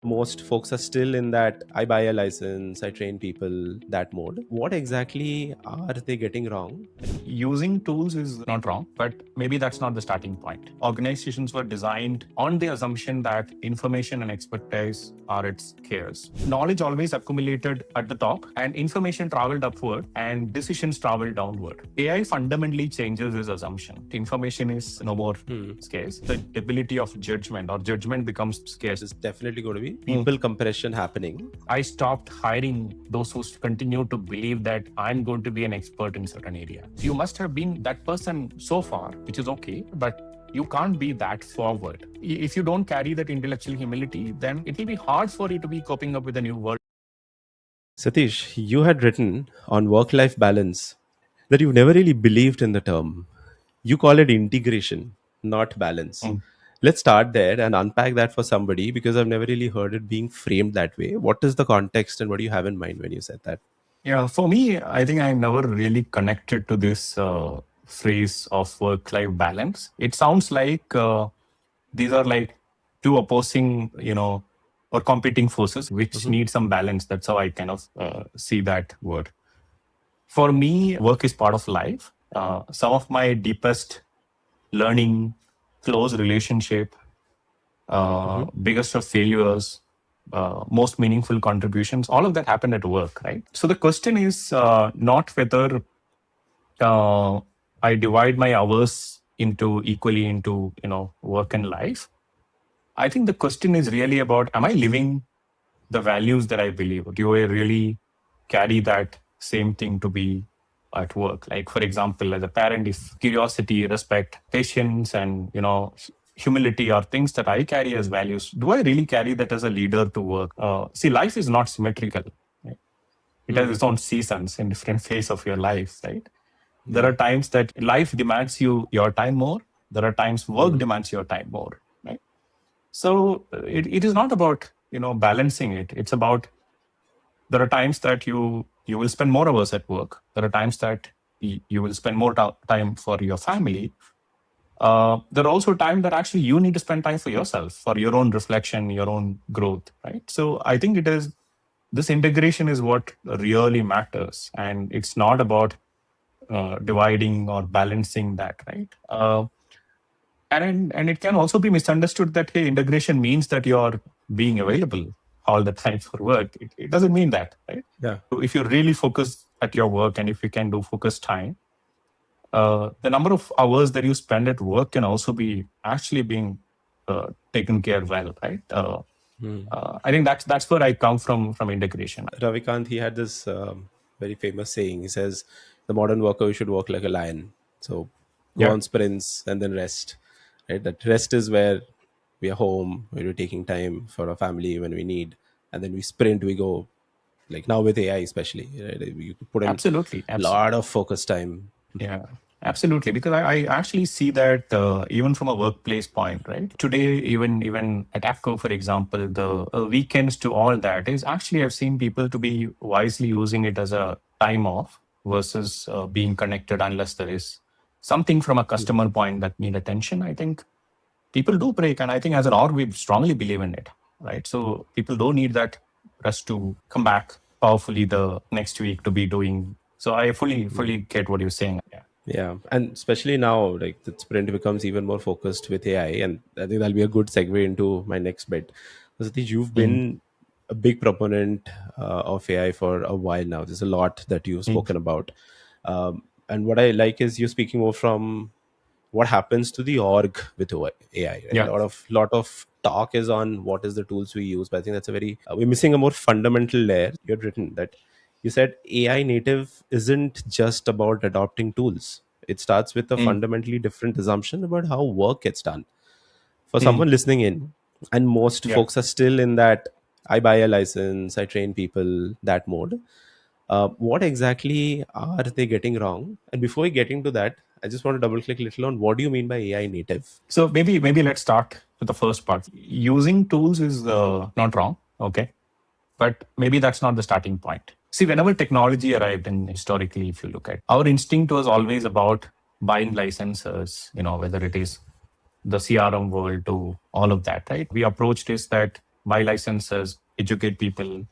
Most folks are still in that I buy a license, I train people, that mode. What exactly are they getting wrong? Using tools is not wrong, but maybe that's not the starting point. Organizations were designed on the assumption that information and expertise are its cares. Knowledge always accumulated at the top, and information traveled upward, and decisions traveled downward. AI fundamentally changes this assumption. Information is no more scarce. The ability of judgment or judgment becomes scarce. There's definitely going to be people compression happening. I stopped hiring those who continue to believe that I'm going to be an expert in certain area. You must have been that person so far, which is okay, but you can't be that forward. If you don't carry that intellectual humility, then it will be hard for you to be coping up with a new world. Satheesh, you had written on work life balance that you've never really believed in the term. You call it integration, not balance. Let's start there and unpack that for somebody because I've never really heard it being framed that way. What is the context and what do you have in mind when you said that? Yeah, for me, I think I never really connected to this phrase of work-life balance. It sounds like these are like two opposing, or competing forces which need some balance. That's how I kind of see that word. For me, work is part of life. Some of my deepest learning, close relationship, biggest of failures, most meaningful contributions, all of that happened at work, right? So the question is not whether I divide my hours into equally into work and life. I think the question is really about, am I living the values that I believe? Do I really carry that same thing to be at work? Like, for example, as a parent, if curiosity, respect, patience, and humility are things that I carry as values, do I really carry that as a leader to work? See, life is not symmetrical. Right? It has its own seasons in different phase of your life, right? There are times that life demands you your time more. There are times work demands your time more, right? So it is not about balancing it. It's about, there are times that you will spend more hours at work. There are times that you will spend more time for your family. There are also times that actually you need to spend time for yourself, for your own reflection, your own growth, right? So I think it is, this integration is what really matters, and it's not about dividing or balancing that, right? And it can also be misunderstood that, hey, integration means that you're being available all the time for work. It doesn't mean that, right? Yeah. So if you're really focused at your work, and if you can do focused time, the number of hours that you spend at work can also be actually being taken care well, right? I think that's where I come from integration. Ravikant, he had this very famous saying. He says, the modern worker should work like a lion. So go Yeah, on sprints and then rest. Right? That rest is where we are home, where we're taking time for our family when we need. And then we sprint, we go, like now with AI especially. Right? You could put in absolutely, a lot of focus time. yeah, absolutely. Because I actually see that even from a workplace point, right? Today, even at ACKO, for example, the weekends to all that is actually, I've seen people to be wisely using it as a time off versus being connected, unless there is something from a customer point that need attention. I think people do break, and I think as an org, we strongly believe in it, right? So people don't need that rest to come back powerfully the next week to be doing. So I fully get what you're saying. Yeah. Yeah, and especially now, like the sprint becomes even more focused with AI, and I think that'll be a good segue into my next bit. So, Satish, you've Mm. been a big proponent of AI for a while now. There's a lot that you've Mm. spoken about, and what I like is you're speaking more from what happens to the org with AI. Right? Yeah. A lot of talk is on what is the tools we use, but I think that's a very we're missing a more fundamental layer. You had written that you said AI native isn't just about adopting tools. It starts with a Mm. fundamentally different assumption about how work gets done. For Mm. someone listening in, and most Yeah. folks are still in that I buy a license, I train people, that mode. What exactly are they getting wrong? And before we get into that, I just want to double click a little on what do you mean by AI native? So maybe let's start with the first part. Using tools is not wrong, okay, but maybe that's not the starting point. See, whenever technology arrived, and historically, if you look at, our instinct was always about buying licenses. Whether it is the CRM world to all of that, right? We approached is that buy licenses, educate people,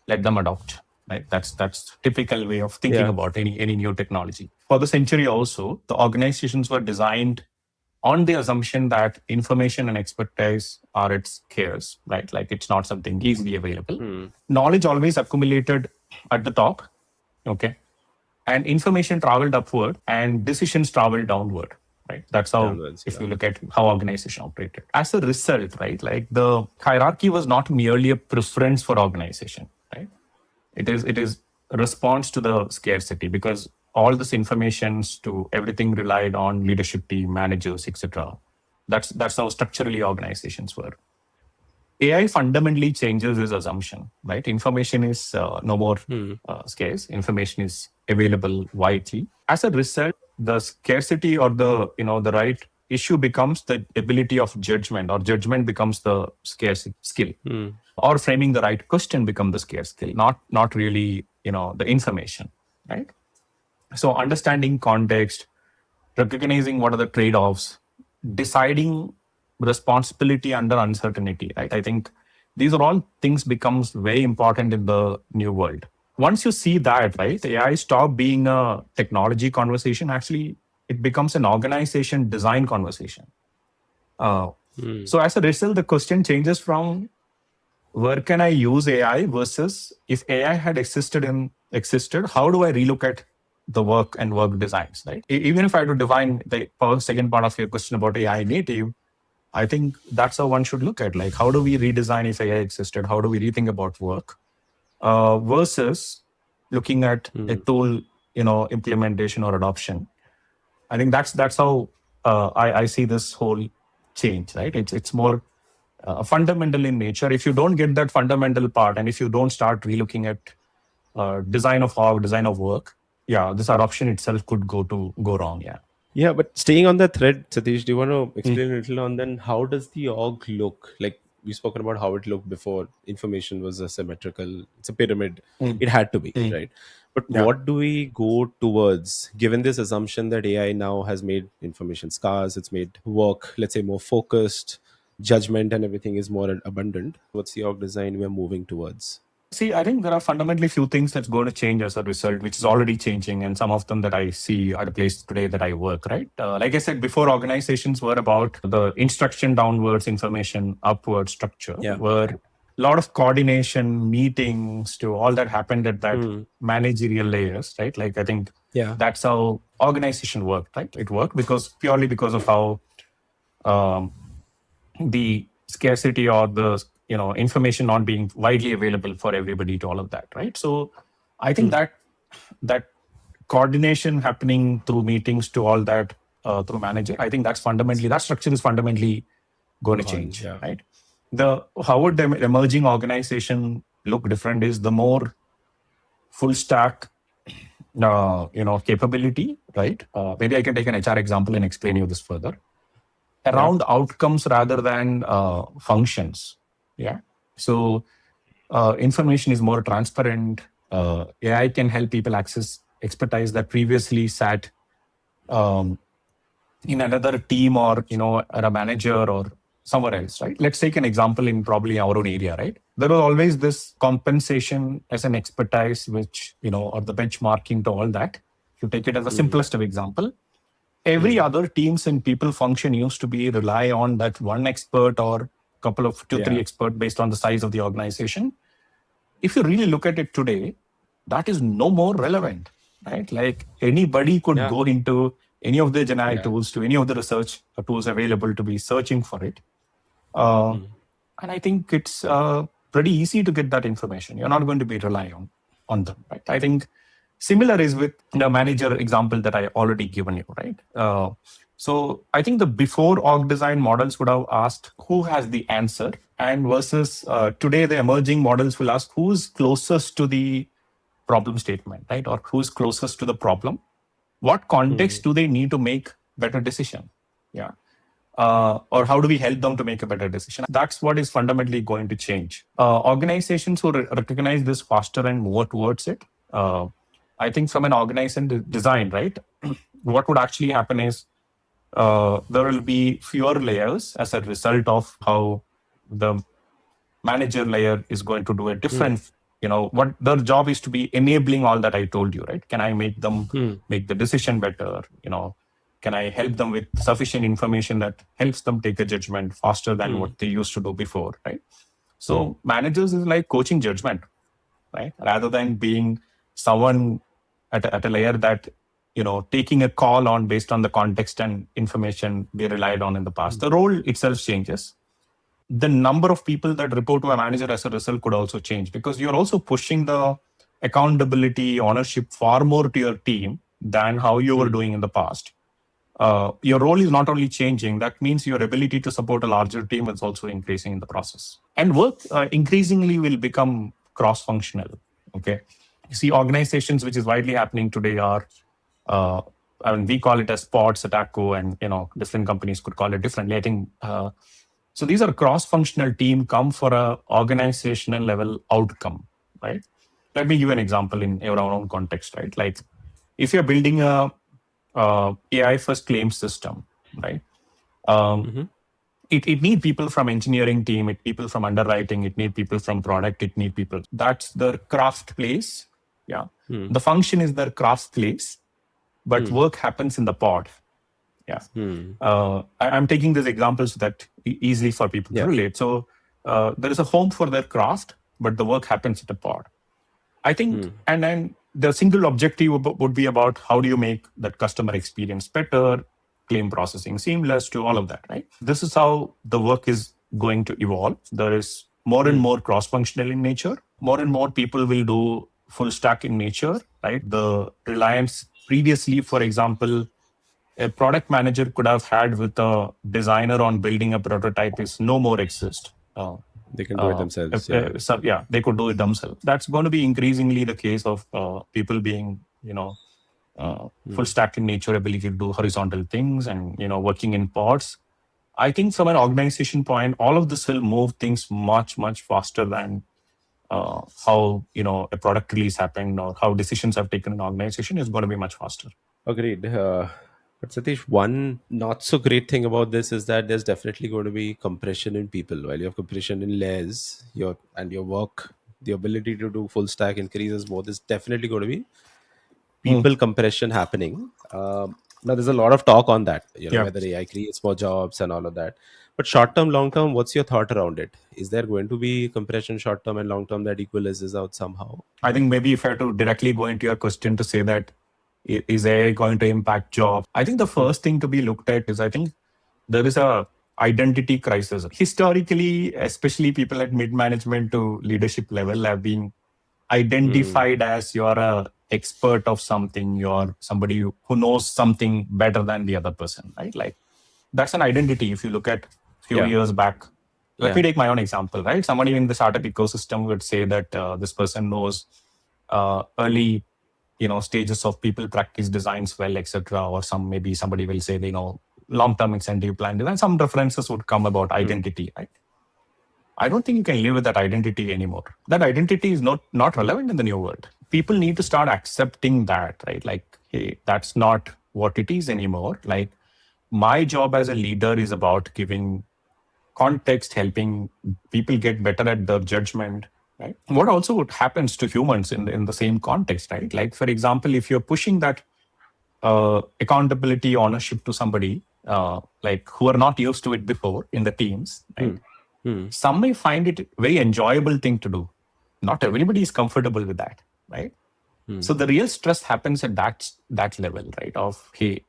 let them adopt. Right? That's typical way of thinking Yeah. about any new technology. For the century also, the organizations were designed on the assumption that information and expertise are its scarce, right? Like it's not something easily available. Hmm. Knowledge always accumulated at the top, okay? And information traveled upward and decisions traveled downward, right? That's how, Downwards. if Yeah. you look at how organization operated. As a result, right, like the hierarchy was not merely a preference for organization, right? It is a response to the scarcity because all this informations to everything relied on leadership team, managers, etc. That's how structurally organizations were. AI fundamentally changes this assumption, right? Information is no more Hmm. scarce. Information is available widely. As a result, the scarcity or the right issue becomes the ability of judgment, or judgment becomes the scarce skill, Hmm. or framing the right question become the scarce skill, not really the information, right? So understanding context, recognizing what are the trade-offs, deciding responsibility under uncertainty, right? I think these are all things becomes very important in the new world. Once you see that, right, AI stop being a technology conversation. Actually, it becomes an organization design conversation. Uh, Hmm. so as a result, the question changes from where can I use AI versus if AI had existed, how do I relook at the work and work designs, right? Even if I had to define the second part of your question about AI native, I think that's how one should look at, like, how do we redesign if AI existed? How do we rethink about work versus looking at a Hmm. tool, implementation or adoption. I think that's how I see this whole change, right? It's more fundamental in nature. If you don't get that fundamental part, and if you don't start relooking at design of org, design of work, yeah, this adoption itself could go wrong. Yeah. Yeah, but staying on that thread, Satish, do you want to Mm, explain a little on then how does the org look? Like we've spoken about how it looked before. Information was a symmetrical, it's a pyramid. mm, It had to be, mm. right? But Yeah. what do we go towards given this assumption that AI now has made information scarce, it's made work, let's say, more focused, judgment and everything is more abundant. What's the org design we're moving towards? See, I think there are fundamentally few things that's going to change as a result, which is already changing, and some of them that I see at a place today that I work, right? Like I said before, organizations were about the instruction downwards, information upward structure, Yeah. where a lot of coordination, meetings, to all that happened at that Hmm. managerial layers, right? Like I think Yeah. that's how organization worked, right? It worked purely because of how um, the scarcity or the information not being widely available for everybody to all of that, right? So I think Hmm. that coordination happening through meetings to all that through manager, I think that structure is fundamentally going to Gone. change, Yeah. right? The how would the emerging organization look different is the more full stack capability, right? Maybe I can take an HR example and explain you this further Yeah. around outcomes rather than functions. Yeah. So information is more transparent. AI can help people access expertise that previously sat um, in another team or or a manager or somewhere else, right? Let's take an example in probably our own area, right? There was always this compensation as an expertise, which or the benchmarking to all that. If you take it as the Hmm. simplest of example, every Hmm. other teams and people function used to be rely on that one expert or couple of two three Yeah. expert based on the size of the organization. If you really look at it today, that is no more relevant, right? Like anybody could Yeah. go into any of the GenAI Yeah. tools, to any of the research tools available to be searching for it. uh, Hmm. and I think it's pretty easy to get that information. You're not going to be relying on them, right? I think similar is with the manager example that I already given you, right? So I think the before org design models would have asked who has the answer, and versus today the emerging models will ask who's closest to the problem statement, right? Or who's closest to the problem. What Hmm. context do they need to make better decision? Yeah. Or how do we help them to make a better decision? That's what is fundamentally going to change. Organizations who recognize this faster and move towards it. I think from an organization design, right, what would actually happen is there will be fewer layers as a result of how the manager layer is going to do a Hmm. different, what their job is to be enabling all that I told you, right? Can I make them Hmm. make the decision better? Can I help them with sufficient information that helps them take a judgment faster than Hmm. what they used to do before, right? Hmm. So managers is like coaching judgment, right? Rather than being someone at a layer that, taking a call on based on the context and information they relied on in the past. The role itself changes. The number of people that report to a manager as a result could also change, because you're also pushing the accountability, ownership far more to your team than how you were Hmm. doing in the past. Your role is not only changing, that means your ability to support a larger team is also increasing in the process. And work increasingly will become cross functional. Okay. You see, organizations, which is widely happening today, are, uh, we call it as pods at ACKO, and different companies could call it differently. I think so. These are cross-functional team come for a organizational level outcome, right? Let me give you an example in your own context, right? Like if you're building a AI first claim system, right? Um, Hmm. it need people from engineering team, it people from underwriting, it need people from product, it need people. That's the craft place. Yeah. Hmm. The function is their craft place, but Hmm. work happens in the pod. Yeah. Hmm. I'm taking these examples that easily for people to Yeah. relate. So there is a home for their craft, but the work happens at a pod. I think, Hmm. and then the single objective would be about how do you make that customer experience better, claim processing seamless, to all of that, right? This is how the work is going to evolve. There is more and Hmm. more cross-functional in nature. More and more people will do full stack in nature, right? The reliance previously, for example, a product manager could have had with a designer on building a prototype is no more exist. They can do it themselves. Yeah. So yeah, they could do it themselves. That's going to be increasingly the case of people being, full Hmm. stack in nature, ability to do horizontal things, and working in pods. I think from an organization point, all of this will move things much much faster than how a product release happened or how decisions have taken in an organization is going to be much faster. Agreed. But Satish, one not so great thing about this is that there's definitely going to be compression in people. While you have compression in layers, your work, the ability to do full stack increases more. There's definitely going to be Mm, people compression happening. Now, there's a lot of talk on that. yeah. Whether AI creates more jobs and all of that. But short term, long term, what's your thought around it? Is there going to be compression short term and long term that equalizes out somehow? I think maybe if I had to directly go into your question to say that is AI going to impact jobs? I think the Hmm. first thing to be looked at is I think there is a identity crisis. Historically, especially people at mid management to leadership level have been Hmm. identified as you're a expert of something, you're somebody who knows something better than the other person, right? Like that's an identity. If you look at few Yeah. years back, let Yeah. me take my own example, right? Somebody in the startup ecosystem would say that this person knows early stages of people practice designs well, etc. Or maybe somebody will say they know long-term incentive plan design. Some references would come about Hmm. identity, right? I don't think you can live with that identity anymore. That identity is not relevant in the new world. People need to start accepting that, right? Like, hey, that's not what it is anymore. Like, my job as a leader is about giving context, helping people get better at their judgment, right? What also happens to humans in the same context, right? Like, for example, if you're pushing that accountability, ownership to somebody like who are not used to it before in the teams, right? Hmm. Hmm. Some may find it very enjoyable thing to do. Not everybody is comfortable with that, right? Hmm. So the real stress happens at that level, right? Of hey,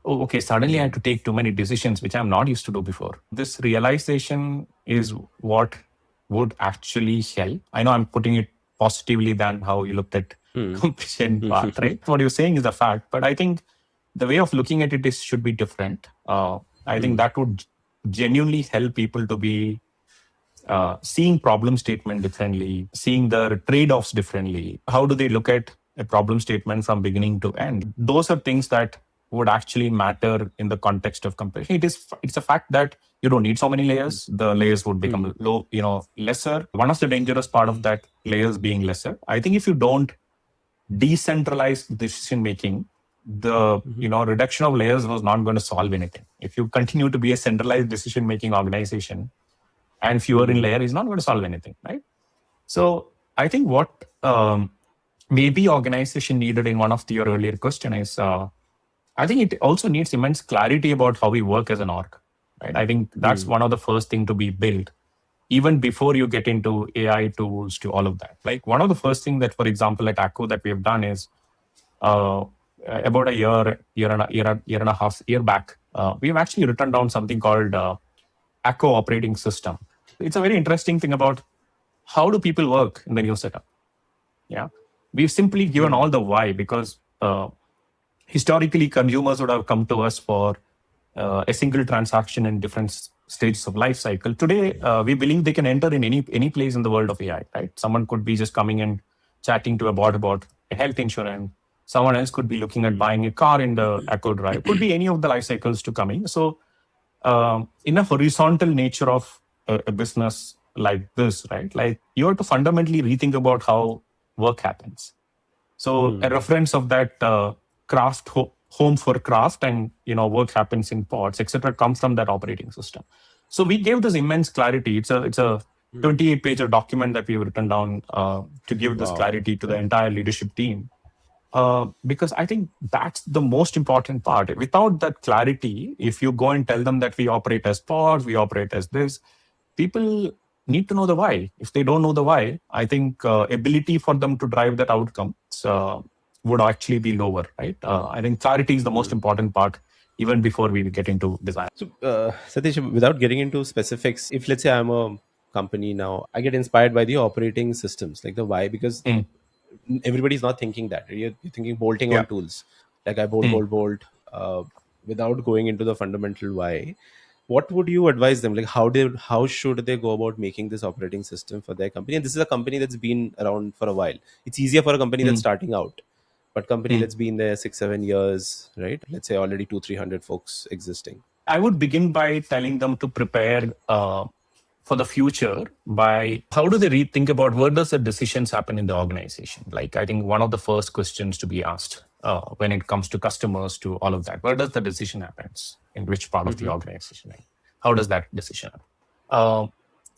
oh, okay, suddenly I Hmm. had to take too many decisions which I'm not used to do before. This realization is what would actually help. I know I'm putting it positively than how you looked at Hmm. competition part, right? What you're saying is a fact, but I think the way of looking at it is should be different. I think Hmm. that would genuinely help people to be seeing problem statement differently, seeing the trade-offs differently. How do they look at a problem statement from beginning to end? Those are things that would actually matter in the context of comparison. It's a fact that you don't need so many layers. The layers would Hmm. become lesser. One of the dangerous part of that layers being lesser. I think if you don't decentralize decision making, the Hmm. reduction of layers was not going to solve anything. If you continue to be a centralized decision making organization, and fewer in layer is not going to solve anything, right? So I think what maybe organization needed in one of your earlier question is, I think it also needs immense clarity about how we work as an org, right? I think that's Mm. one of the first thing to be built even before you get into AI tools to all of that. Like one of the first thing that, for example, at ACKO that we have done is uh, about a year and a half year back, we've actually written down something called ACKO operating system. It's a very interesting thing about how do people work in the new setup. Yeah, we've simply given Mm. all the why because historically consumers would have come to us for a single transaction in different stages of life cycle. Today, we believe they can enter in any place in the world of AI. Right? Someone could be just coming and chatting to a bot about a health insurance. Someone else could be looking at buying a car in the Echo Drive. Could be any of the life cycles to coming. So, in a horizontal nature of a business like this, right? Like you have to fundamentally rethink about how work happens. So a Mm. reference of that home for craft and work happens in pods, etc., comes from that operating system. So we gave this immense clarity. It's a Mm. 28-page document that we've written down to give this Wow. clarity to the entire leadership team. Because I think that's the most important part. Without that clarity, if you go and tell them that we operate as pods, we operate as this, people need to know the why. If they don't know the why, I think ability for them to drive that outcome would actually be lower, right? I think clarity is the most Mm. important part, even before we get into design. So, Satish, without getting into specifics, if let's say I'm a company now, I get inspired by the operating systems, like the why, because Mm. everybody's not thinking that. You're thinking bolting Yeah. on tools, like I bolt, Mm. bolt, bolt, without going into the fundamental why. What would you advise them? Like, how should they go about making this operating system for their company? And this is a company that's been around for a while. It's easier for a company that's Mm. starting out, but company Mm. that's been there 6 7 years, right? Let's say already 2 300 folks existing. I would begin by telling them to prepare for the future by how do they rethink about where does the decisions happen in the organization. Like I think one of the first questions to be asked when it comes to customers to all of that, where does the decision happens in which part of the Mm-hmm. organization? Right? How does that decision happen? Uh,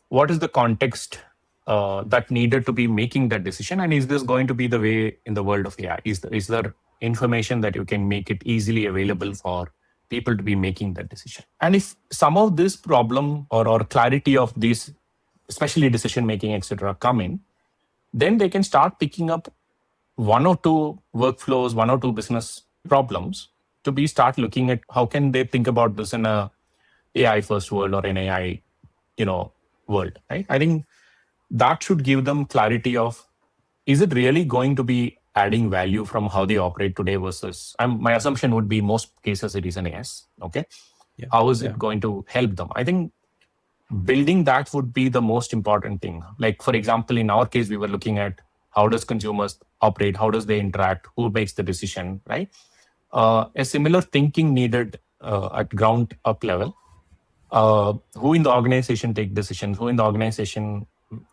what is the context that needed to be making that decision, and is this going to be the way in the world of AI? Is there information that you can make it easily available for people to be making that decision? And if some of this problem or clarity of these, especially decision making, etc., come in, then they can start picking up one or two workflows, one or two business problems to be start looking at how can they think about this in a AI first world or an AI, you know, world, right? I think that should give them clarity of is it really going to be adding value from how they operate today versus my assumption would be most cases it is an yes. Okay. Yeah. How is Yeah. it going to help them? I think building that would be the most important thing. Like for example, in our case, we were looking at how does consumers operate, how does they interact, who makes the decision, right? A similar thinking needed at ground up level. Who in the organization take decisions, who in the organization,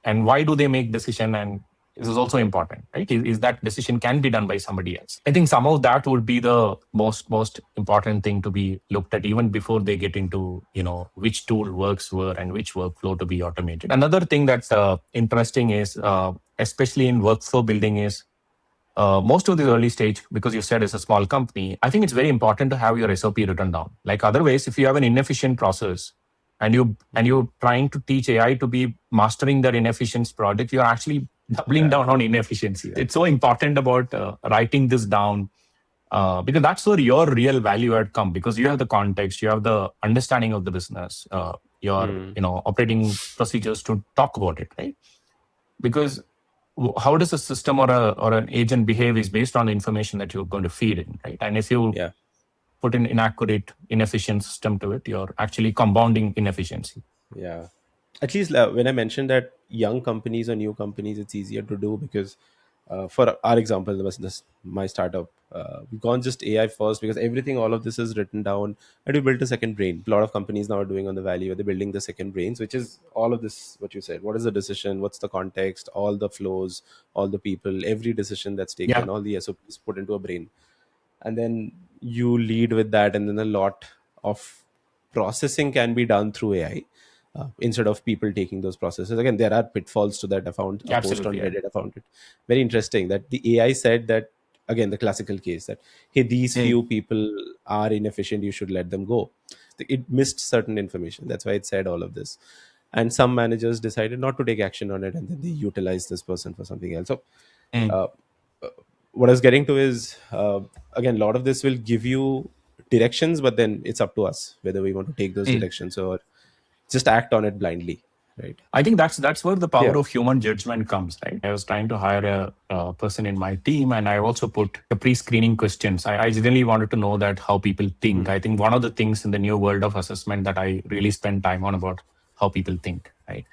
and why do they make decision, and this is also important, right? Is that decision can be done by somebody else? I think some of that would be the most important thing to be looked at even before they get into which tool works where and which workflow to be automated. Another thing that's interesting is especially in workflow building is most of the early stage, because you said it's a small company, I think it's very important to have your SOP written down. Like otherwise, if you have an inefficient process and you're trying to teach AI to be mastering that inefficient project, you're actually doubling Yeah. down on inefficiency. It's so important about writing this down because that's where your real value add come, because you have the context, you have the understanding of the business, your Mm. operating procedures to talk about it, right? Because how does a system or an agent behave is based on the information that you're going to feed in, right? And if you Yeah. put an inaccurate, inefficient system to it, you're actually compounding inefficiency. Yeah. At least when I mentioned that young companies or new companies, it's easier to do because, for our example, my startup, we've gone just AI first because everything, all of this is written down, and we built a second brain. A lot of companies now are doing on the value where they're building the second brains, which is all of this, what you said. What is the decision? What's the context? All the flows, all the people, every decision that's Yeah. taken, all the SOPs put into a brain. And then you lead with that, and then a lot of processing can be done through AI. instead of people taking those processes. Again, there are pitfalls to that. I found a post on Absolutely. Yeah. Reddit. I found it very interesting that the AI said that, again, the classical case that, hey, these Mm, few people are inefficient, you should let them go. It missed certain information. That's why it said all of this. And some managers decided not to take action on it, and then they utilized this person for something else. So, mm, uh, what I was getting to is, again, a lot of this will give you directions, but then it's up to us whether we want to take those mm. directions or just act on it blindly, right? I think that's where the power Yeah. of human judgment comes, right? I was trying to hire a person in my team, and I also put the pre-screening questions. I really wanted to know that how people think. Hmm. I think one of the things in the new world of assessment that I really spend time on about how people think, right?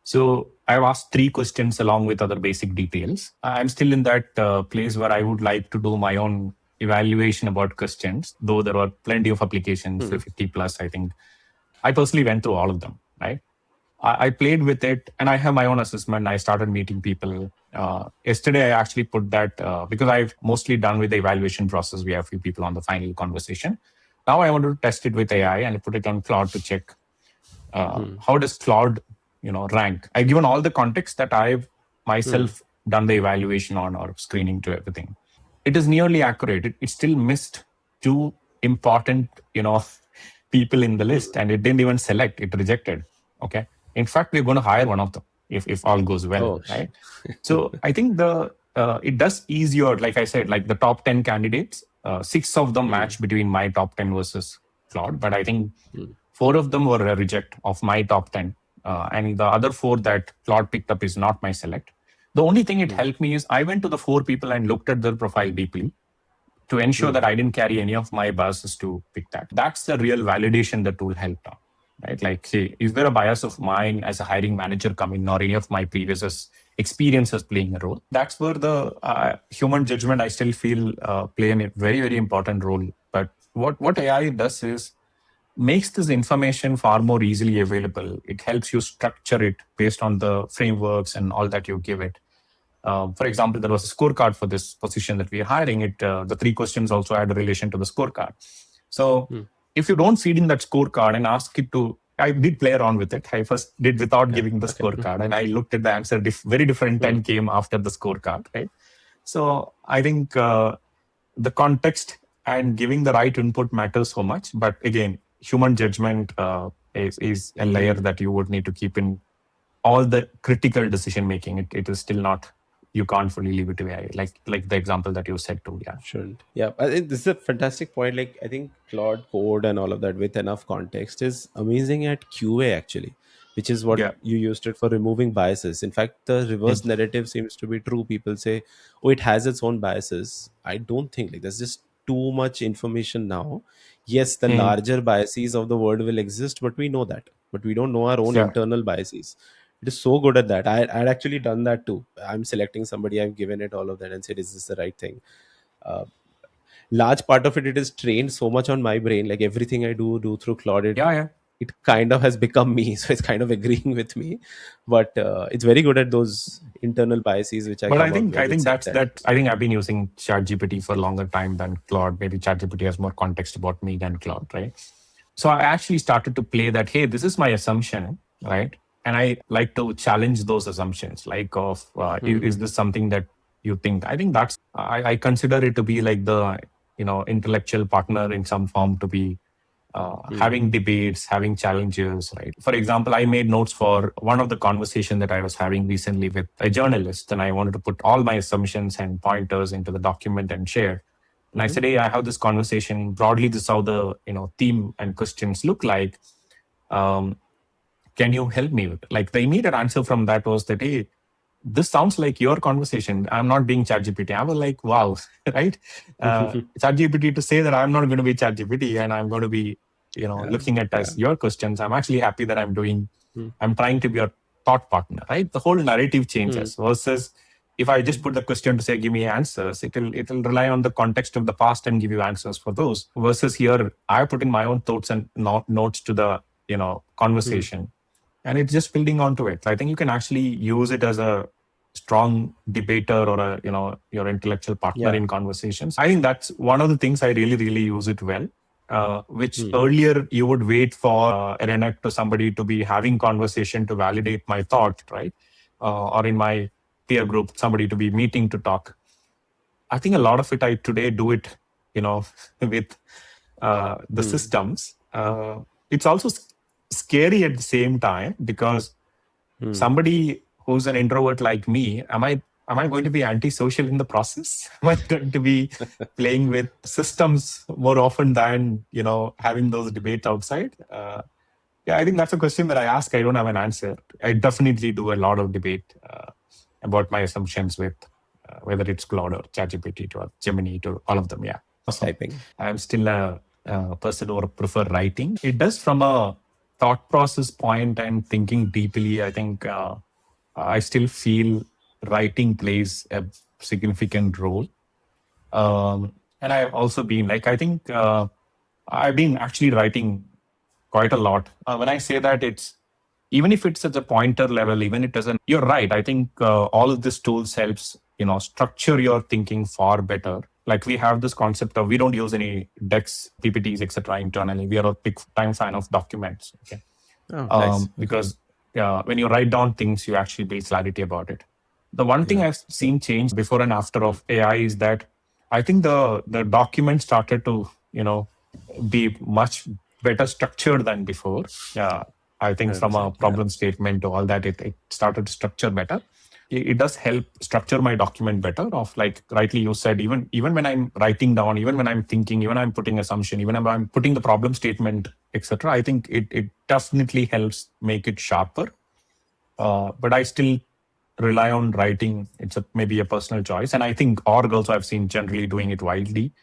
So I've asked 3 questions along with other basic details. I'm still in that place where I would like to do my own evaluation about questions, though there are plenty of applications, Hmm. 50 plus, I think. I personally went through all of them, right? I played with it and I have my own assessment. I started meeting people. Yesterday, I actually put that because I've mostly done with the evaluation process. We have a few people on the final conversation. Now I want to test it with AI and put it on Claude to check Hmm. how does Claude, rank. I've given all the context that I've Hmm. myself done the evaluation on or screening to everything. It is nearly accurate. It still missed 2 important, people in the list, and it didn't even select. It rejected. Okay. In fact, we're going to hire one of them if all goes well, Oh, right? So I think it does ease your, like I said, like the top 10 candidates. 6 of them hmm. match between my top 10 versus Claude, but I think Hmm. 4 of them were a reject of my top 10. And the other 4 that Claude picked up is not my select. The only thing it Hmm. helped me is I went to the 4 people and looked at their profile deeply to ensure Hmm. that I didn't carry any of my biases to pick that. That's the real validation the tool helped on, right? Like, say, is there a bias of mine as a hiring manager coming or any of my previous experiences playing a role? That's where the human judgment, I still feel, play a very, very important role. But what AI does is makes this information far more easily available. It helps you structure it based on the frameworks and all that you give it. For example, there was a scorecard for this position that we are hiring. The 3 questions also had a relation to the scorecard. So Hmm. if you don't feed in that scorecard and ask it to, I did play around with it. I first did without Yeah. giving the Okay. scorecard, and I looked at the answer. Very different Hmm. 10 came after the scorecard, right? So I think the context and giving the right input matters so much. But again, human judgment is a layer Hmm. that you would need to keep in all the critical decision making. It is still not, you can't fully leave it to AI, like the example that you said too. Yeah. Shouldn't. Yeah, I think this is a fantastic point. Like, I think Claude Code and all of that with enough context is amazing at QA actually, which is what Yeah. you used it for removing biases. In fact, the reverse Mm. narrative seems to be true. People say, "Oh, it has its own biases." I don't think like there's just too much information now. Yes, the Mm. larger biases of the world will exist, but we know that, but we don't know our own Yeah. internal biases. It is so good at that. I'd actually done that too. I'm selecting somebody, I've given it all of that and said, "Is this the right thing?" Uh, Large part of it is trained so much on my brain, like everything I do through Claude, Yeah. Yeah. it kind of has become me. So it's kind of agreeing with me, but it's very good at those internal biases which I But come up I with think self test. I think I've been using ChatGPT for a longer time than Claude. Maybe ChatGPT has more context about me than Claude, right? So I actually started to play that. Hey, this is my assumption, right? And I like to challenge those assumptions. Like, of is Hmm. this something that you think? I think I consider it to be like the intellectual partner in some form, to be Hmm. having debates, having challenges, right? For example, I made notes for one of the conversation that I was having recently with a journalist, and I wanted to put all my assumptions and pointers into the document and share. And I Hmm. said, hey, I have this conversation. Broadly, this is how the theme and questions look like. Um, can you help me with it? Like, the immediate answer from that was that, hey, this sounds like your conversation. I'm not being ChatGPT. I was like, wow, right? ChatGPT to say that I'm not going to be ChatGPT and I'm going to be, Yeah. looking at Yeah. as your questions. I'm actually happy that Hmm. I'm trying to be your thought partner, right? The whole narrative Hmm. changes versus if I just Hmm. put the question to say, give me answers, it'll rely on the context of the past and give you answers for those. Versus here, I put in my own thoughts and notes to the, Hmm. conversation, and it's just building onto it. I think you can actually use it as a strong debater or a your intellectual partner Yeah. in conversations. I think that's one of the things I really use it well. which Hmm. earlier you would wait for a Renek to somebody to be having conversation to validate my thought, right? Or in my peer group, somebody to be meeting to talk. I think a lot of it I today do it, with the Hmm. systems. It's also scary at the same time because Hmm. somebody who's an introvert like me, am I going to be antisocial in the process? Am I going to be playing with systems more often than having those debates outside? Yeah, I think that's a question that I ask. I don't have an answer. I definitely do a lot of debate about my assumptions with whether it's Claude or ChatGPT to Gemini to all of them. Yeah, awesome. Typing. I'm still a person who prefer writing. It does from a thought process point and thinking deeply. I think I still feel writing plays a significant role. And I've also been like, I think I've been actually writing quite a lot. When I say that, it's even if it's at the pointer level, even it doesn't. You're right. I think all of this tools helps structure your thinking far better. Like we have this concept of we don't use any decks, PPTs, etc. internally. We are a big time fan of documents. Okay, Oh, nice. Okay. because when you write down things, you actually build clarity about it. The one thing Yeah. I've seen change before and after of AI is that I think the document started to be much better structured than before. Yeah, I think from a 100%. Yeah. problem statement to all that, it started to structure better. It does help structure my document better. Of like rightly you said, even when I'm writing down, even when I'm thinking, even I'm putting assumption, even when I'm putting the problem statement, etc. I think it definitely helps make it sharper. But I still rely on writing. It's maybe a personal choice, and I think org also I've seen generally doing it widely.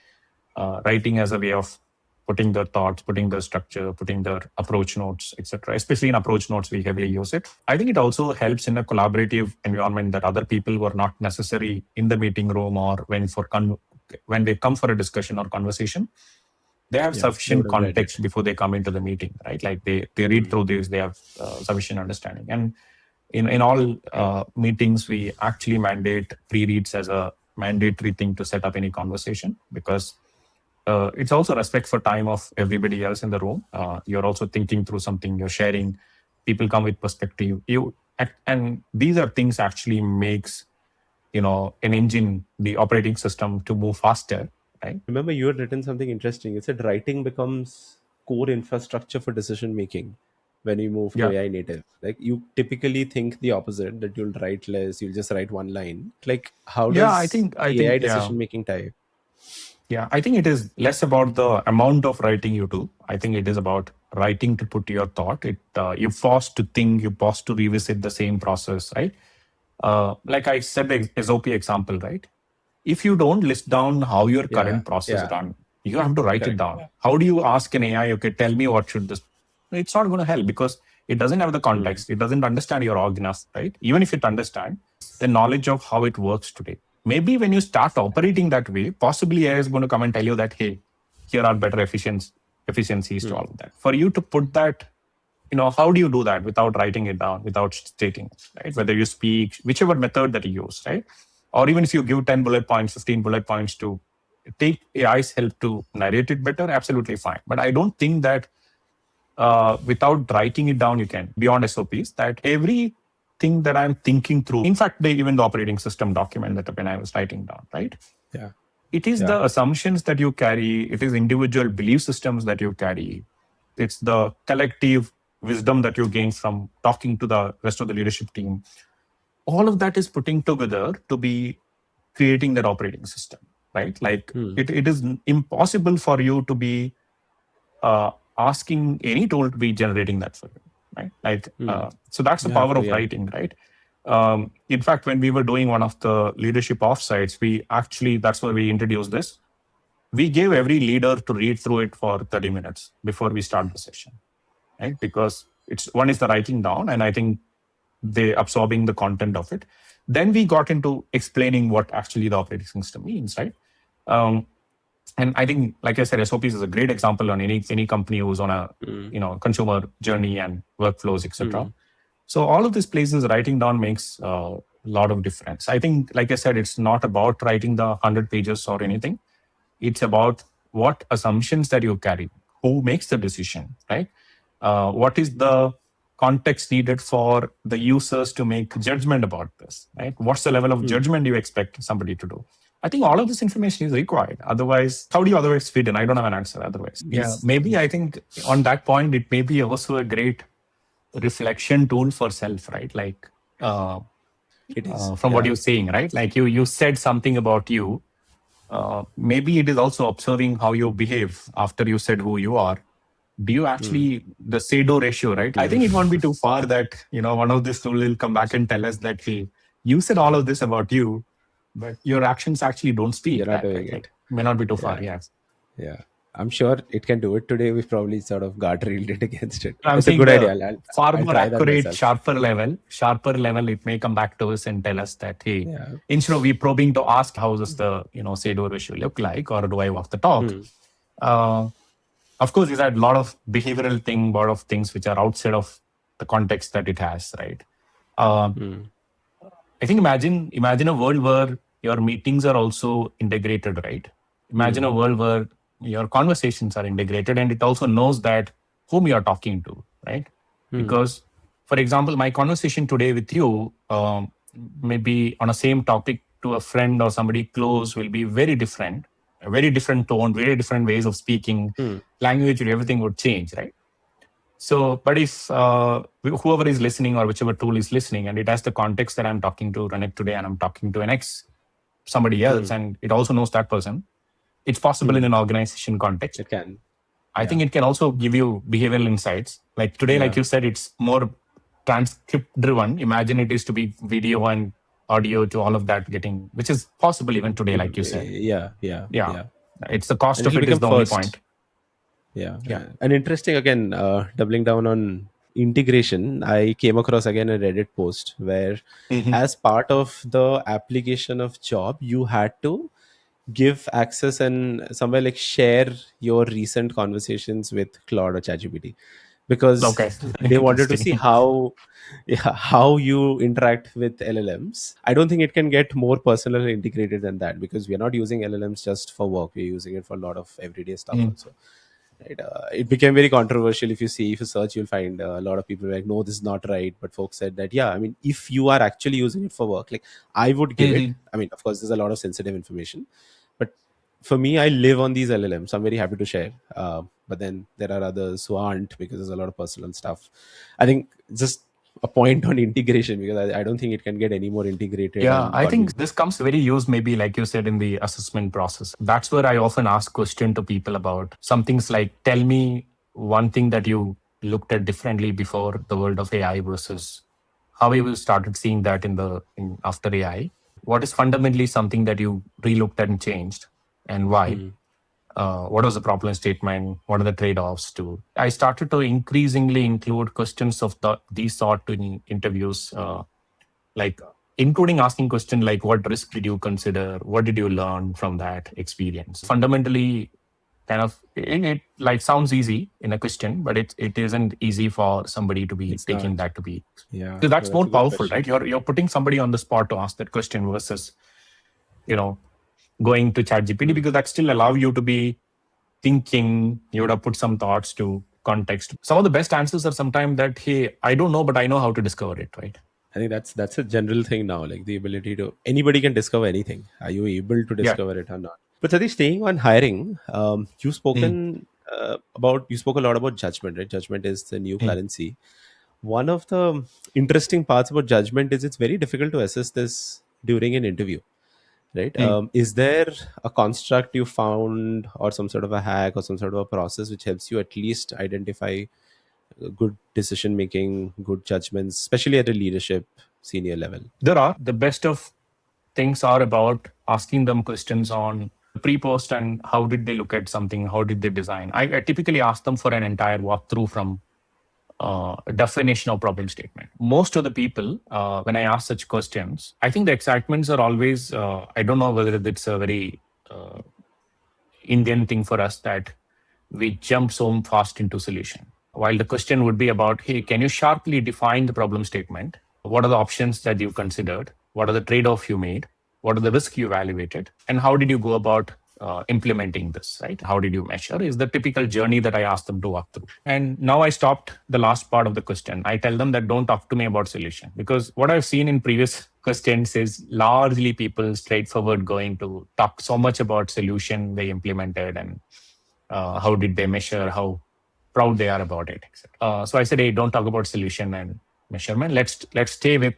Writing as a way of putting the thoughts, putting the structure, putting the approach notes, etc. Especially in approach notes, we heavily use it. I think it also helps in a collaborative environment that other people were not necessary in the meeting room or when they come for a discussion or conversation. They have Yeah. They would sufficient have read it. context before they come into the meeting, right? Like they read Hmm. through this, they have sufficient understanding. And in all meetings, we actually mandate pre-reads as a mandatory thing to set up any conversation because it's also respect for time of everybody else in the room. You're also thinking through something, you're sharing, people come with perspective. And these are things actually makes an engine, the operating system, to move faster, right? Remember, you had written something interesting. You said writing becomes core infrastructure for decision making when you move to Yeah. AI native. Like you typically think the opposite, that you'll write less, you'll just write one line. Like, how Yeah, I does think I AI think yeah. decision making tie? Yeah, I think it is less about the amount of writing you do. I think it is about writing to put your thought. You pause to think, you pause to revisit the same process, right? Like I said, the SOP example, right? If you don't list down how your Yeah. current process Yeah. run, you have to write it Correct. down. How do you ask an AI, okay, tell me what should this? It's not going to help because it doesn't have the Hmm. context. It doesn't understand your org enough, right? Even if it understands the knowledge of how it works today. Maybe when you start operating that way, possibly AI is going to come and tell you that, hey, here are better efficiencies to all Hmm. of that. For you to put that, how do you do that without writing it down, without stating it, right? Whether you speak, whichever method that you use, right? Or even if you give 10 bullet points, 15 bullet points to take AI's help to narrate it better, absolutely fine. But I don't think that without writing it down, you can, beyond SOPs, that everything that I'm thinking through, in fact, even the operating system document that when I was writing down, right? Yeah. It is Yeah. the assumptions that you carry, it is individual belief systems that you carry, it's the collective wisdom that you gain from talking to the rest of the leadership team. All of that is putting together to be creating that operating system, right? Like Hmm. it is impossible for you to be asking any tool to be generating that for you, right? Like, Hmm. so that's the You have power to. of Yeah. writing, right? In fact, when we were doing one of the leadership offsites, we actually, that's where we introduced this. We gave every leader to read through it for 30 minutes before we start the session, right? Because it's one is the writing down, and I think they absorbing the content of it. Then we got into explaining what actually the operating system means, right? Um, and I think, like I said, SOPs is a great example on any company who's on a Hmm. consumer journey and workflows, etc. Hmm. So all of these places, writing down makes a lot of difference. I think, like I said, it's not about writing the 100 pages or anything. It's about what assumptions that you carry, who makes the decision, right? What is the context needed for the users to make judgment about this, right? What's the level of Hmm. judgment you expect somebody to do? I think all of this information is required. Otherwise, how do you otherwise fit in? I don't have an answer otherwise. Yeah, Yes, maybe I think on that point, it may be also a great reflection tool for self, right? Like uh, it is. from what Yeah. you're saying, right? Like you said something about you. Maybe it is also observing how you behave after you said who you are. Do you Hmm. actually the say-do ratio, right? I Hmm. think it won't be too far that one of this tool will come back and tell us that hey, you said all of this about you, but your actions actually don't You're speak not that, doing right? it. Like may not be too far. Yeah. Yes, Yeah. I'm sure it can do it today. We've probably sort of guardrailed it against it. I'm It's a saying good idea. the I'll, far I'll more try that accurate, myself. sharper level, it may come back to us and tell us that, hey, Yeah. instead of we probing to ask how does the, say-do ratio look like, or do I walk the talk? Hmm. Uh, of course, these are a lot of behavioral thing, lot of things which are outside of the context that it has, right? Um, Hmm. I think imagine a world where your meetings are also integrated, right? Imagine Hmm. a world where your conversations are integrated and it also knows that whom you are talking to, right? Hmm. Because, for example, my conversation today with you, maybe on a same topic to a friend or somebody close will be very different, a very different tone, very different ways of speaking, Hmm. language, everything would change, right? So, but if whoever is listening or whichever tool is listening, and it has the context that I'm talking to Ranik today, and I'm talking to an ex somebody else, Hmm. and it also knows that person, it's possible in Hmm. an organization context. It can. I Yeah. think it can also give you behavioral insights. Like today, like Yeah. you said, it's more transcript driven. Imagine it is to be video and audio to all of that getting, which is possible even today, like you said. Yeah. Yeah. Yeah, Yeah. it's the cost And of it'll it is become the only first. point. Yeah. Yeah. And interesting again, doubling down on integration, I came across again a Reddit post where, Hmm. as part of the application of job, you had to give access and somewhere like share your recent conversations with Claude or ChatGPT, because Okay. they wanted to see Interesting. how, yeah, how you interact with LLMs. I don't think it can get more personal and integrated than that, because we are not using LLMs just for work, we're using it for a lot of everyday stuff Mm. also, right? It became very controversial. If you search, you'll find a lot of people like, no, this is not right, but folks said that, yeah, I mean, if you are actually using it for work, like, I would give it. Mhm. I mean, of course, there's a lot of sensitive information, but for me, I live on these LLMs. I'm very happy to share. But then there are others who aren't, because there's a lot of personal stuff. I think just a point on integration, because I don't think it can get any more integrated Yeah, and I think convenient. this comes very used, maybe like you said, in the assessment process. That's where I often ask question to people about some things like, tell me one thing that you looked at differently before the world of AI versus how you started seeing that in after AI. What is fundamentally something that you relooked at and changed, and why? Hmm. What was the problem statement? What are the trade-offs? To I started to increasingly include questions of these sort in interviews. Like including asking question like what risk did you consider, what did you learn from that experience, fundamentally kind of it like sounds easy in a question, but it isn't easy for somebody to be It's taking not. that to be, Yeah, so no, that's that's more a good powerful, question. right? You're putting somebody on the spot to ask that question versus you know going to chat gpt, Hmm. because that still allow you to be thinking, you would have put some thoughts to context. Some of the best answers are sometimes that hey, I don't know, but I know how to discover it, right? I think that's a general thing now, like the ability to, anybody can discover anything. Are you able to Yeah. discover it or not? But Satish, staying on hiring, Mm, you spoke a lot about judgment, right? Judgment is the new mm, currency. One of the interesting parts about judgment is it's very difficult to assess this during an interview, right? mm. Is there a construct you found, or some sort of a hack, or some sort of a process which helps you at least identify good decision making, good judgments, especially at a leadership senior level? There are the best of things are about asking them questions on pre-post and how did they look at something, how did they design. I typically ask them for an entire walkthrough from definition of problem statement. Most of the people, when I ask such questions, I think the excitements are always, I don't know whether it's a very uh, Indian thing for us that we jump so fast into solution. While the question would be about, hey, can you sharply define the problem statement? What are the options that you considered? What are the trade-off you made? What are the risks you evaluated? And how did you go about implementing this, right? How did you measure? Is the typical journey that I ask them to walk through. And now I stopped the last part of the question. I tell them that don't talk to me about solution, because what I've seen in previous questions is largely people straightforward going to talk so much about solution they implemented and how did they measure, how proud they are about it, etc. So I said, hey, don't talk about solution and measurement. Let's stay with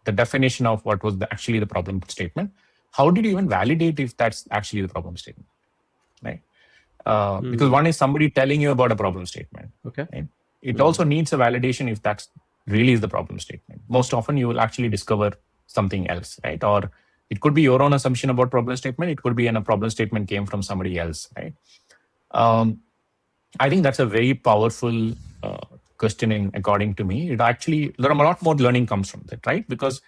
the definition of what was actually the problem statement. How did you even validate if that's actually the problem statement, right? Because one is somebody telling you about a problem statement. Okay. Right? It also needs a validation if that's really is the problem statement. Most often, you will actually discover something else, right? Or it could be your own assumption about problem statement. It could be a problem statement came from somebody else, right? I think that's a very powerful questioning, according to me. It actually, there are a lot more learning comes from that, right? Because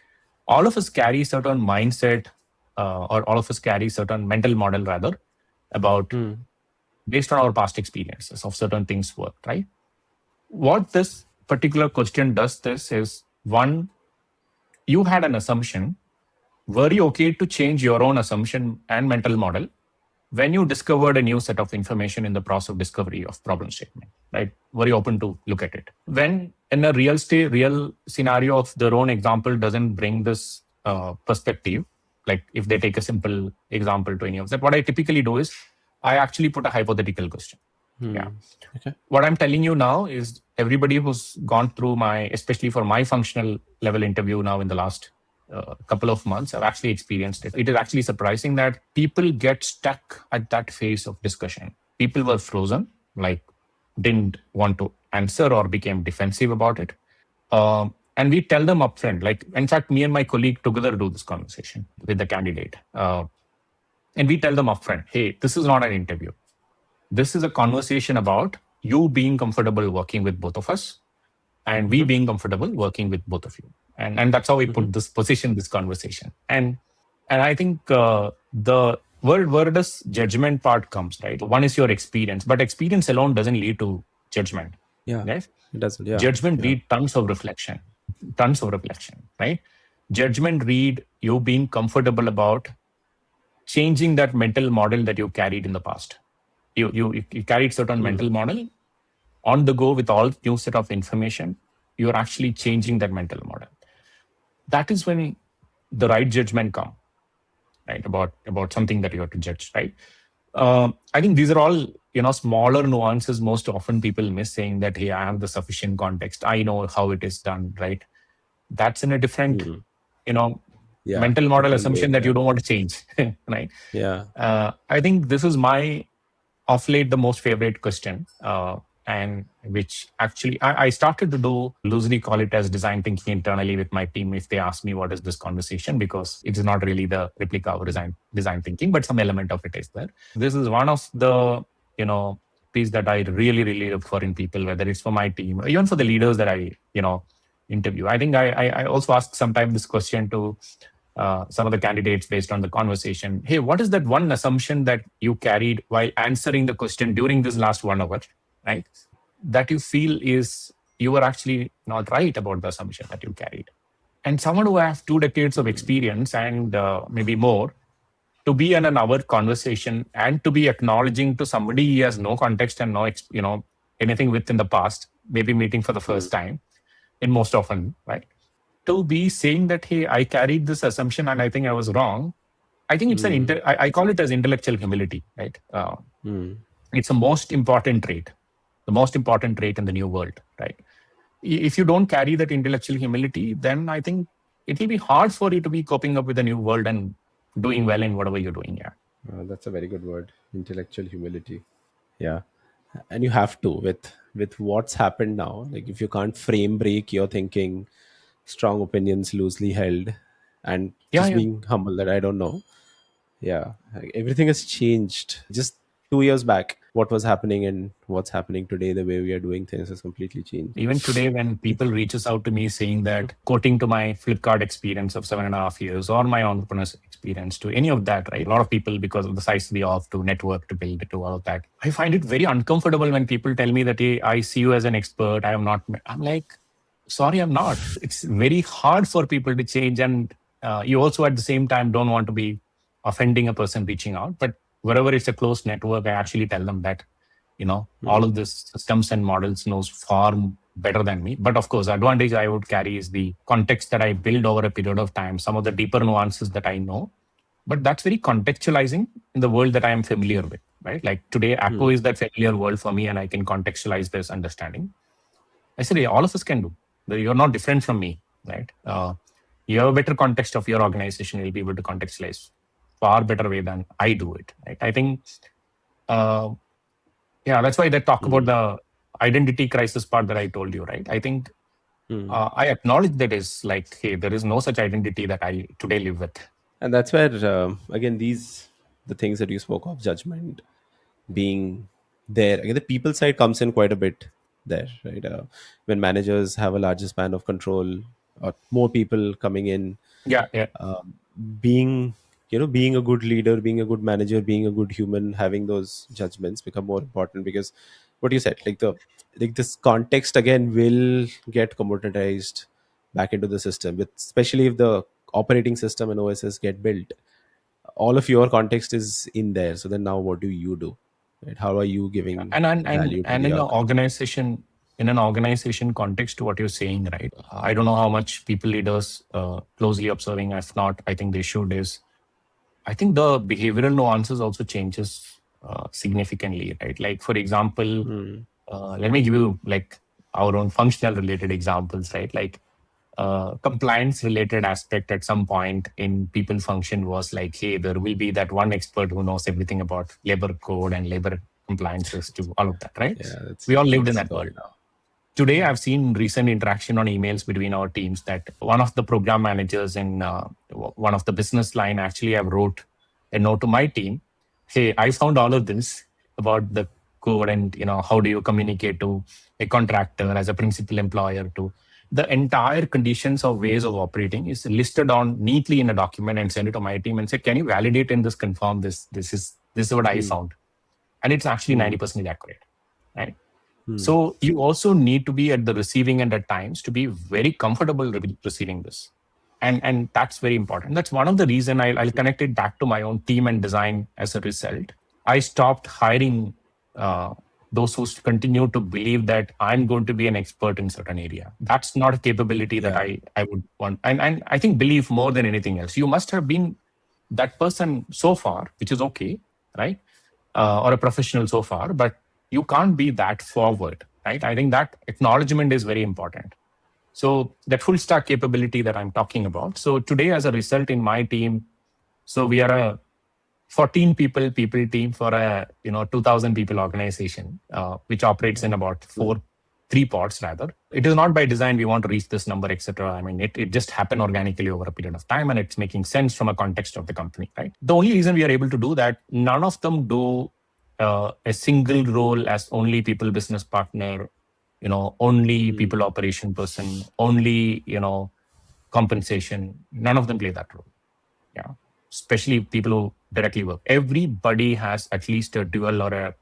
all of us carry certain mindset, or all of us carry certain mental model rather about based on our past experiences of certain things worked, right? What this particular question does this is, one, you had an assumption. Were you okay to change your own assumption and mental model when you discovered a new set of information in the process of discovery of problem statement, right? Were you open to look at it? When in a real scenario of their own example doesn't bring this perspective, like if they take a simple example to any of that, what I typically do is I actually put a hypothetical question. Yeah. Okay. What I'm telling you now is everybody who's gone through my, especially for my functional level interview now in the last couple of months, I've actually experienced it. It is actually surprising that people get stuck at that phase of discussion. People were frozen, like didn't want to answer or became defensive about it. And we tell them upfront, like, in fact, me and my colleague together do this conversation with the candidate. And we tell them upfront, hey, this is not an interview. This is a conversation about you being comfortable working with both of us and we being comfortable working with both of you. And that's how we put this conversation. And I think the where does judgment part comes, right? One is your experience, but experience alone doesn't lead to judgment. Yeah. Right? It does. Yeah. Judgment Yeah. read tons of reflection, right? Judgment read you being comfortable about changing that mental model that you carried in the past. You carried certain mental model on the go with all new set of information. You're actually changing that mental model. That is when the right judgment come, right? About something that you have to judge, right? I think these are all smaller nuances. Most often people miss, saying that, hey, I have the sufficient context. I know how it is done, right? That's in a different, Yeah. mental model Different way. assumption that Yeah. you don't want to change, right? Yeah. I think this is my of late the most favorite question, and which actually I started to do loosely call it as design thinking internally with my team if they ask me what is this conversation, because it is not really the replica of design thinking, but some element of it is there. This is one of the piece that I really look for in people, whether it's for my team or even for the leaders that I interview. I think I also ask sometimes this question to some of the candidates based on the conversation. Hey, what is that one assumption that you carried while answering the question during this last 1 hour, right? That you feel is you were actually not right about the assumption that you carried. And someone who has 2 decades of experience and maybe more to be in an hour conversation and to be acknowledging to somebody he has no context and no, anything within the past, maybe meeting for the first time, in most often, right? To be saying that, hey, I carried this assumption and I think I was wrong. I think it's I call it as intellectual humility, right? It's the most important trait in the new world, right? If you don't carry that intellectual humility, then I think it will be hard for you to be coping up with the new world and doing well in whatever you're doing. Yeah. That's a very good word. Intellectual humility. Yeah. And you have to with what's happened now. Like if you can't frame break your thinking, strong opinions loosely held, and Yeah. just Yeah. being humble that I don't know. Yeah. Like, everything has changed. Just 2 years back, what was happening and what's happening today, the way we are doing things has completely changed. Even today, when people reaches out to me saying that, quoting to my Flipkart experience of 7.5 years or my entrepreneur's experience to any of that, right? A lot of people, because of the size of the off to network to build to all of that, I find it very uncomfortable when people tell me that, hey, I see you as an expert. I am not. I'm like, sorry, I'm not. It's very hard for people to change, and you also at the same time don't want to be offending a person reaching out, but wherever it's a closed network, I actually tell them that, all Hmm. of this systems and models knows far better than me. But of course, advantage I would carry is the context that I build over a period of time, some of the deeper nuances that I know. But that's very contextualizing in the world that I am familiar with, right? Like today, Hmm. ACKO is that familiar world for me, and I can contextualize this understanding. I said, yeah, all of us can do. You're not different from me, right? You have a better context of your organization. You'll be able to contextualize far better way than I do it. Right? I think, uh, yeah, that's why they talk about Hmm. the identity crisis part that I told you, right? I think Hmm. I acknowledge that is like, hey, there is no such identity that I today live with. And that's where again these the things that you spoke of, judgment being there again, the people side comes in quite a bit there, right? When managers have a larger span of control or more people coming in, Yeah, yeah. uh, being being a good leader, being a good manager, being a good human, having those judgments become more important, because what you said, like this context again will get commoditized back into the system, with especially if the operating system and OSs get built, all of your context is in there. So then now what do you do, right? How are you Yeah. giving And value to and the in an organization context to what you're saying, right? I don't know how much people leaders closely observing. If not, I think they should. Is I think the behavioral nuances also changes significantly, right? Like for example, Hmm. let me give you like our own functional related examples, right? Like compliance related aspect at some point in people function was like, hey, there will be that one expert who knows everything about labor code and labor compliances to all of that, right? Yeah, that's We all lived in that's that gone world. now. Today, I've seen recent interaction on emails between our teams that one of the program managers in one of the business line actually have wrote a note to my team. Hey, I found all of this about the code and how do you communicate to a contractor as a principal employer to the entire conditions of ways of operating is listed on neatly in a document and send it to my team and say, can you validate and this confirm this? This is what I Hmm. found, and it's actually Hmm. 90% accurate, right? Hmm. So you also need to be at the receiving end at times to be very comfortable receiving this. And that's very important. That's one of the reason I'll connect it back to my own team and design as a result. I stopped hiring those who continue to believe that I'm going to be an expert in certain area. That's not a capability that Yeah. I would want. And I think believe more than anything else. You must have been that person so far, which is okay, right? Or a professional so far, but you can't be that forward, right? I think that acknowledgement is very important. So that full stack capability that I'm talking about. So today, as a result, in my team, so we are a 14 people team for a 2,000 people organization, which operates in Wow. about Cool. three pods rather. It is not by design we want to reach this number, etc. I mean, it just happened organically over a period of time, and it's making sense from a context of the company, right? The only reason we are able to do that, none of them do a single role as only people business partner, only Hmm. people operation person, only compensation. None of them play that role. Yeah, especially people who directly work. Everybody has at least a dual or a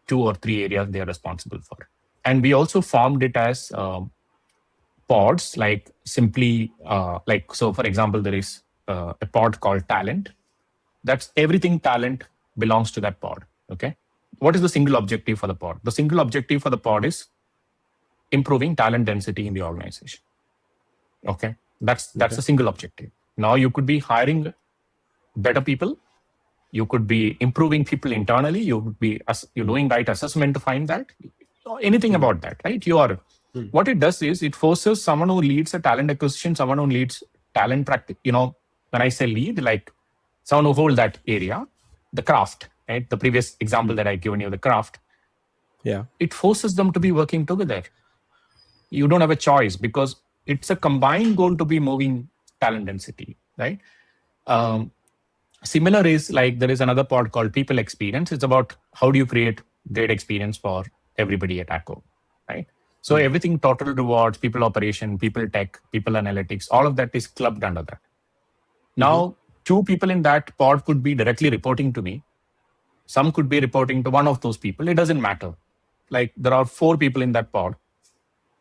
two or three areas they are responsible for. And we also formed it as pods, like simply like, so for example, there is a pod called talent. That's everything talent belongs to that pod. Okay, what is the single objective for the pod? The single objective for the pod is improving talent density in the organization. Okay, that's Okay. a single objective. Now you could be hiring better people, you could be improving people internally, you would be you're Hmm. doing right assessment to find that, or anything Hmm. about that, right? You are, Hmm. what it does is it forces someone who leads a talent acquisition, someone who leads talent practice, when I say lead, like someone who hold that area, the craft, right? The previous example Hmm. that I given you, the craft, Yeah. it forces them to be working together. You don't have a choice because it's a combined goal to be moving talent density, right? um, Similar is like there is another pod called people experience. It's about how do you create great experience for everybody at ACKO, right? So Hmm. everything total rewards, people operation, people tech, people analytics, all of that is clubbed under that. Hmm. Now, two people in that pod could be directly reporting to me. Some could be reporting to one of those people. It doesn't matter. Like there are four people in that pod.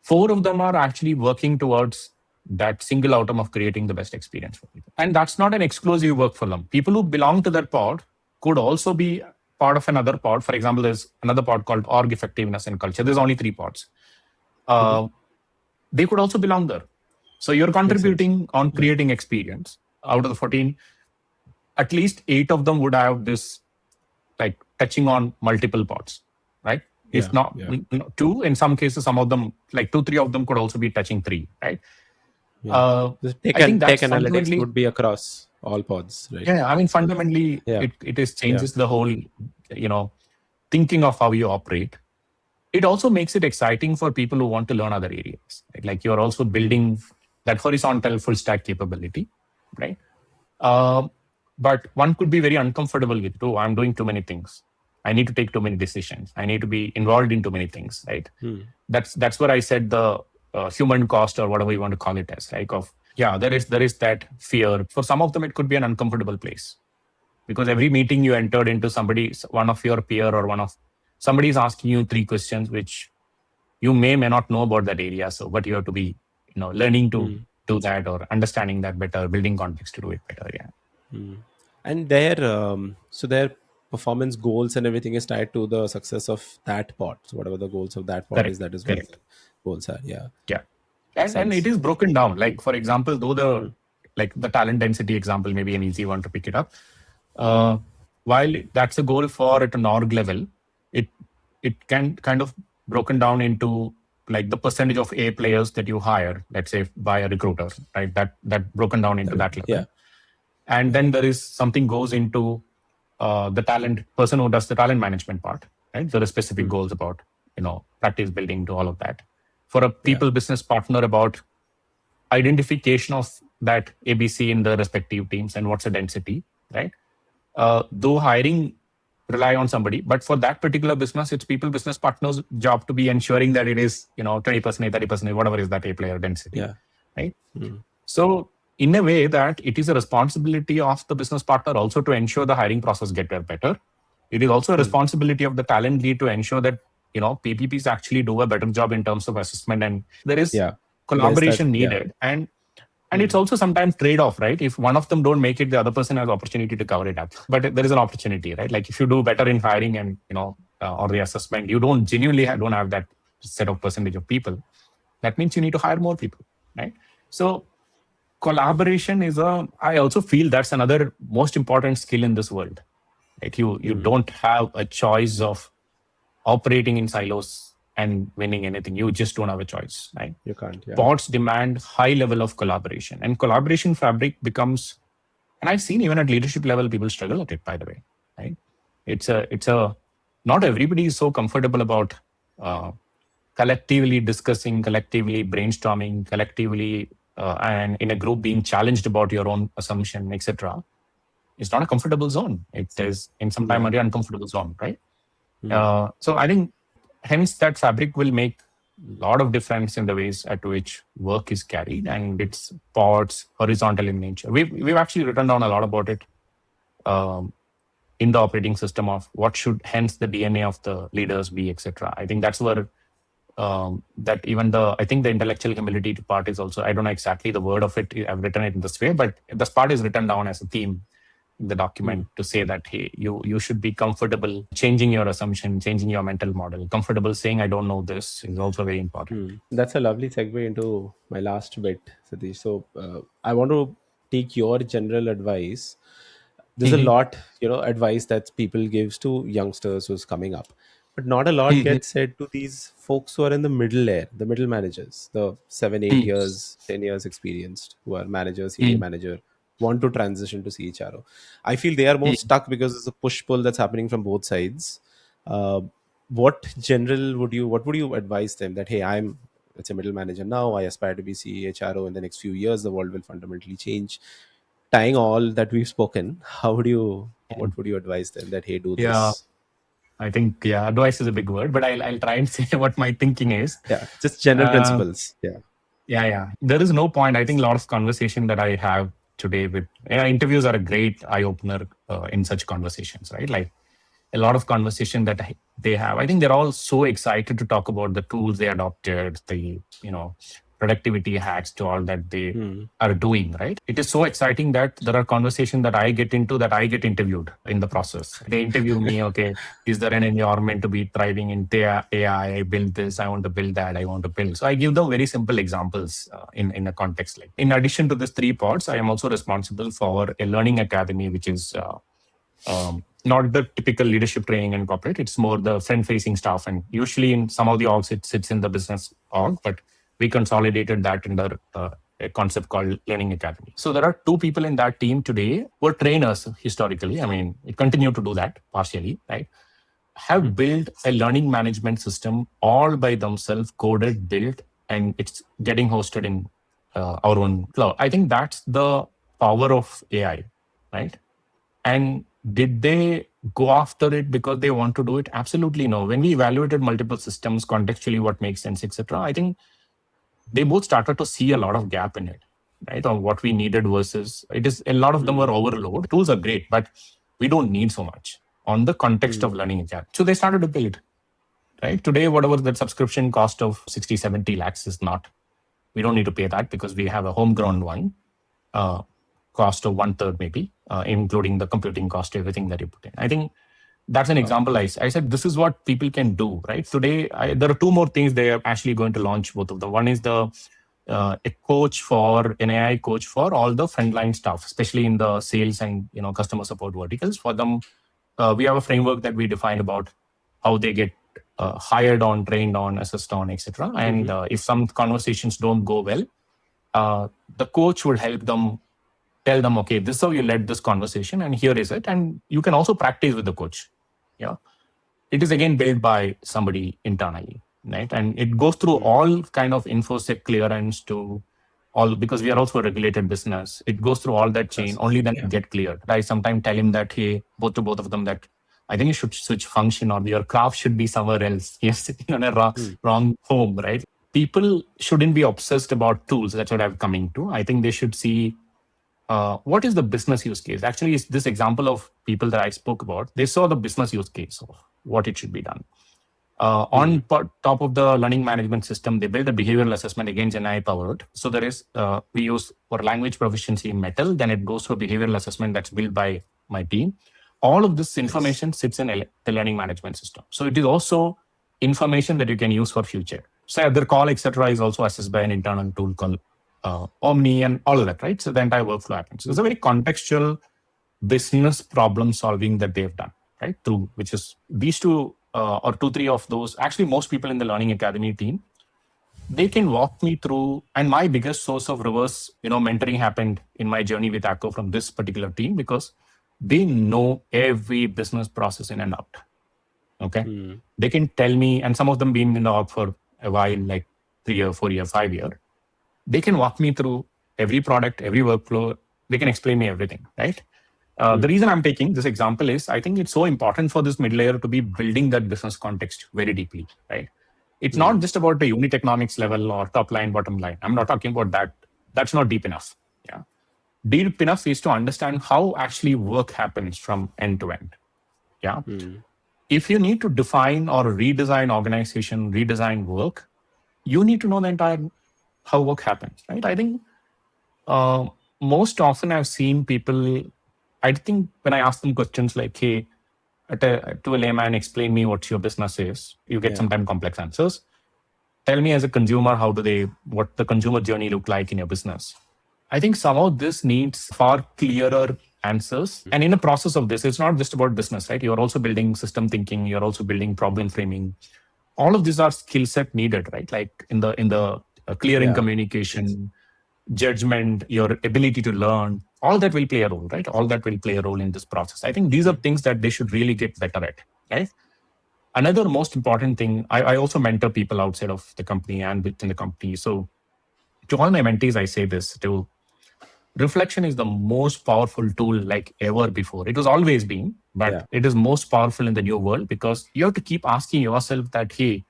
Four of them are actually working towards that single outcome of creating the best experience for people. And that's not an exclusive work for them. People who belong to that pod, could also be part of another pod. For example, there's another pod called org effectiveness and culture. There's only 3 pods. Hmm. They could also belong there. So you're Makes sense. contributing on Yeah. creating experience. Out of the 14, at least 8 of them would have this, like, touching on multiple pods, right? If Yeah. not Yeah. two, in some cases, some of them, like 2, 3 of them could also be touching three, right? Yeah. Uh, The I think tech that's analytics fundamentally, would be across all pods, right? yeah, I mean, fundamentally, Yeah. it is Yeah. changes the whole, thinking of how you operate. It also makes it exciting for people who want to learn other areas. Right? Like you're also Mm. building that horizontal full stack capability, right? Uh, but one could be very uncomfortable with, oh, I'm doing too many things. I need to take too many decisions. I need to be involved in too many things, right? Mm. That's what I said, the human cost, or whatever you want to call it as, right? Of, yeah, there is that fear. For some of them, it could be an uncomfortable place, because every meeting you entered into, one of your peer, or somebody is asking you 3 questions, which you may not know about that area. So, but you have to be, learning to Mm. do that, or understanding that better, building context to do it better. Yeah. Mm. And their performance goals and everything is tied to the success of that pod. So whatever the goals of that pod is, Correct. that is what the Correct. goals are. Yeah. Yeah. Makes And it sense. is broken down. Like, for example, though Mm. the talent density example may be an easy one to pick it up. Uh, while that's a goal for at an org level, it it can kind of broken down into, like, the percentage of A players that you hire, let's say by a recruiter, right? That broken down into Correct. that level. Yeah. And Yeah. then there is something goes into the talent person who does the talent management part, right? There are specific Mm. goals about, practice building to all of that. For a Yeah. people business partner, about identification of that ABC in the respective teams and what's the density, right? Though hiring rely on somebody, but for that particular business, it's people business partners' job to be ensuring that it is, 20%, 30%, whatever is that A player density, Yeah. right? Mm. So, in a way, that it is a responsibility of the business partner also to ensure the hiring process get better. It is also a Mm. responsibility of the talent lead to ensure that, PPPs actually do a better job in terms of assessment, and there is Yeah. There's that. collaboration Yeah. needed. And it's Mm. also sometimes trade-off, right? If one of them don't make it, the other person has opportunity to cover it up. But there is an opportunity, right? Like if you do better in hiring and, or the assessment, you don't genuinely don't have that set of percentage of people. That means you need to hire more people, right? So collaboration I also feel that's another most important skill in this world. Like you Mm. don't have a choice of operating in silos and winning anything. You just don't have a choice, right? You can't. Yeah. Pods demand high level of collaboration, and collaboration fabric becomes, and I've seen even at leadership level, people struggle at it, by the way, right? It's a not everybody is so comfortable about uh, collectively discussing, collectively brainstorming, collectively and in a group being challenged about your own assumption, etc. It's not a comfortable zone. It is in some time Yeah. a very uncomfortable zone, right? Mm. So I think hence that fabric will make a lot of difference in the ways at which work is carried, and its pods horizontal in nature. We've actually written down a lot about it um, in the operating system of what should hence the DNA of the leaders be, etc. I think that's where that even I think the intellectual humility part is also, I don't know exactly the word of it. I've written it in this way, but this part is written down as a theme in the Mm. document to say that, hey, you should be comfortable changing your assumption, changing your mental model, comfortable saying I don't know this is also very important. That's a lovely segue into my last bit, Satish. So I want to take your general advice. There's a Mhm. lot, advice that people gives to youngsters who's coming up, but not a lot Mhm. gets said to these folks who are in the middle layer, the middle managers, the 7 8 years 10 years experienced, who are manager, senior Mhm. manager, want to transition to CHRO. I feel they are more Mhm. stuck because there's a push pull that's happening from both sides. uh, what would you advise them that, hey, I'm, it's a middle manager now, I aspire to be CHRO in the next few years, the world will fundamentally change. Tying all that we've spoken, how would you, what would you advise them that, hey, do Yeah, this? I think, yeah, advice is a big word, but I'll try and say what my thinking is. Yeah, just general Uh, principles. Yeah. yeah, yeah. There is no point. I think a lot of conversation that I have today with, interviews are a great eye opener in such conversations, right? Like a lot of conversation that they have. I think they're all so excited to talk about the tools they adopted, the productivity hacks to all that they Hmm. are doing, right? It is so exciting that there are conversations that I get into that I get interviewed in the process. They interview me, okay, is there an environment to be thriving in AI? I build this, I want to build that, I want to build. So I give them very simple examples in a context like. In addition to these three pods, I am also responsible for a learning academy, which is not the typical leadership training in corporate. It's more the front-facing stuff, and usually in some of the orgs it sits in the business org, but we consolidated that under a concept called learning academy. So there are two people in that team today who are trainers historically. I mean, we continue to do that partially, right? Have built a learning management system all by themselves, coded, built, and it's getting hosted in our own cloud. I think that's the power of AI, right? And did they go after it because they want to do it? Absolutely no. When we evaluated multiple systems, contextually, what makes sense, etc., I think they both started to see a lot of gap in it, right? On what we needed versus it is a lot of them were overload. Tools are great, but we don't need so much on the context of learning exact. So they started to build, right? Today, whatever that subscription cost of 60, 70 lakhs is not, we don't need to pay that because we have a homegrown one. Cost of 1/3 maybe, including the computing cost, everything that you put in. I think that's an example. I said this is what people can do, right? Today, there are two more things they are actually going to launch, both of them. One is the a coach for an AI coach for all the frontline staff, especially in the sales and customer support verticals. For them, we have a framework that we defined about how they get hired on, trained on, assessed on, etc. And if some conversations don't go well, the coach would help them tell them, okay, this is how you led this conversation, and here is it. And you can also practice with the coach. Yeah. It is again built by somebody internally, right? And it goes through all kind of infosec clearance to all, because we are also a regulated business. It goes through all that chain, only then it get cleared. I sometimes tell him that, hey, both of them, that I think you should switch function or your craft should be somewhere else. You're sitting on a wrong home, right? People shouldn't be obsessed about tools. That's what I'm coming to. I think they should see what is the business use case. Actually, it's this example of people that I spoke about. They saw the business use case of what it should be done. On top of the learning management system, they built a behavioral assessment, again GenAI powered. So there is, we use for language proficiency Metal, then it goes through behavioral assessment that's built by my team. All of this information sits in the learning management system. So it is also information that you can use for future. So their call, etc., is also assessed by an internal tool called Omni and all of that, right? So the entire workflow happens. So it's a very contextual business problem solving that they've done, right? Through which is these two or two, three of those. Actually, most people in the Learning Academy team, they can walk me through. And my biggest source of reverse, mentoring happened in my journey with ACKO from this particular team because they know every business process in and out. Okay, they can tell me, and some of them been in the org for a while, like 3 year, 4 year, 5 year. They can walk me through every product, every workflow. They can explain me everything, right? The reason I'm taking this example is I think it's so important for this mid layer to be building that business context very deeply, right? It's not just about the unit economics level or top line, bottom line. I'm not talking about that. That's not deep enough. Yeah. Deep enough is to understand how actually work happens from end to end. Yeah. If you need to define or redesign organization, redesign work, you need to know the entire how work happens, right? I think most often I've seen people, I think when I ask them questions like, hey, to a layman, explain me what your business is, you get sometimes complex answers. Tell me as a consumer, what the consumer journey look like in your business. I think some of this needs far clearer answers. And in the process of this, it's not just about business, right? You're also building system thinking, you're also building problem framing. All of these are skill set needed, right? Like in the clearing communication, judgment, your ability to learn, all that will play a role, right? All that will play a role in this process. I think these are things that they should really get better at, right? Another most important thing, I also mentor people outside of the company and within the company. So to all my mentees, I say this to reflection is the most powerful tool like ever before. It was always been, but it is most powerful in the new world because you have to keep asking yourself that, hey,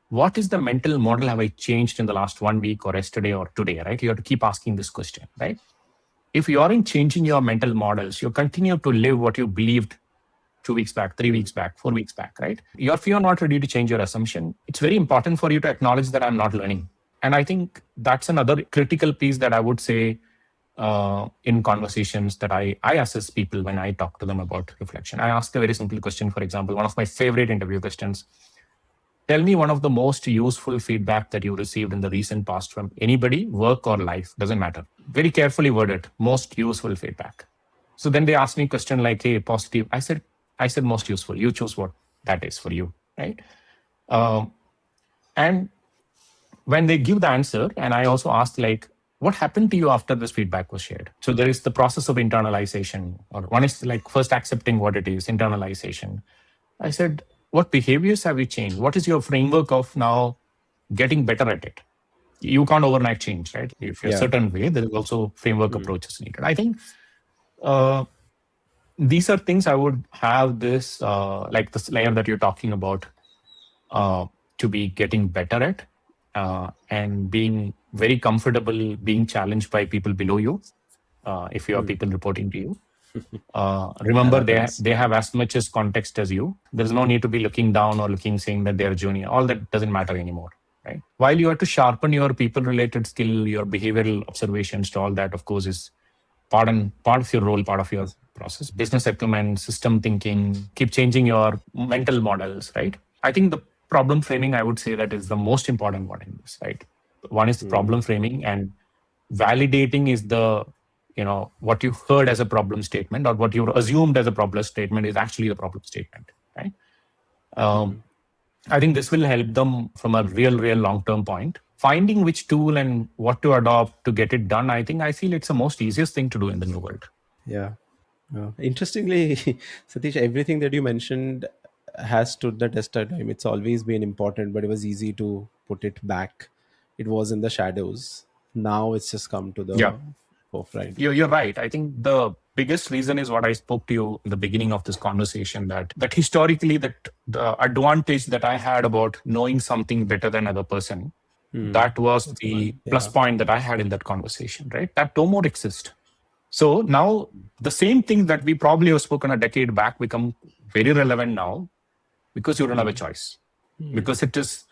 what is the mental model have I changed in the last 1 week or yesterday or today, right? You have to keep asking this question, right? If you aren't changing your mental models, you continue to live what you believed 2 weeks back, 3 weeks back, 4 weeks back, right? If you're not ready to change your assumption, it's very important for you to acknowledge that I'm not learning. And I think that's another critical piece that I would say in conversations that I assess people when I talk to them about reflection. I ask a very simple question. For example, one of my favorite interview questions: tell me one of the most useful feedback that you received in the recent past from anybody, work or life, doesn't matter. Very carefully worded, most useful feedback. So then they asked me a question like, hey, positive. I said most useful. You choose what that is for you, right? Um, and when they give the answer, and I also asked like, what happened to you after this feedback was shared? So there is the process of internalization, or one is like first accepting what it is, internalization. I said, what behaviors have you changed? What is your framework of now getting better at it? You can't overnight change, right? If you're a Yeah. certain way, there is also framework Mm. approaches needed. I think uh, these are things I would have this, like this layer that you're talking about, uh, to be getting better at, and being very comfortable being challenged by people below you, if you have Mm. people reporting to you. Remember, That they happens. have as much as context as you. There's no need to be looking down or looking saying that they're junior. All that doesn't matter anymore, right? While you have to sharpen your people related skill, your behavioral observations, to all that, of course, is part of your role, part of your process. Business acumen, system thinking, keep changing your mental models, right? I think the problem framing, I would say, that is the most important one in this, right? One is the Mm. problem framing, and validating is the, what you heard as a problem statement or what you assumed as a problem statement is actually the problem statement, right? um, Mm. I think this will help them from a real long term point. Finding which tool and what to adopt to get it done, I feel it's the most easiest thing to do in the new world. Yeah. Interestingly, Satish, everything that you mentioned has stood the test of time. It's always been important, but it was easy to put it back. It was in the shadows. Now it's just come to Yeah, the forefront. you're right. I think the biggest reason is what I spoke to you in the beginning of this conversation, that historically, that the advantage that I had about knowing something better than other person, Hmm. that was That's the the one. plus Yeah. point that I had in that conversation, right? That no more exists. So now the same thing that we probably have spoken a decade back become very relevant now, because you don't have a Hmm. choice, Hmm. because it is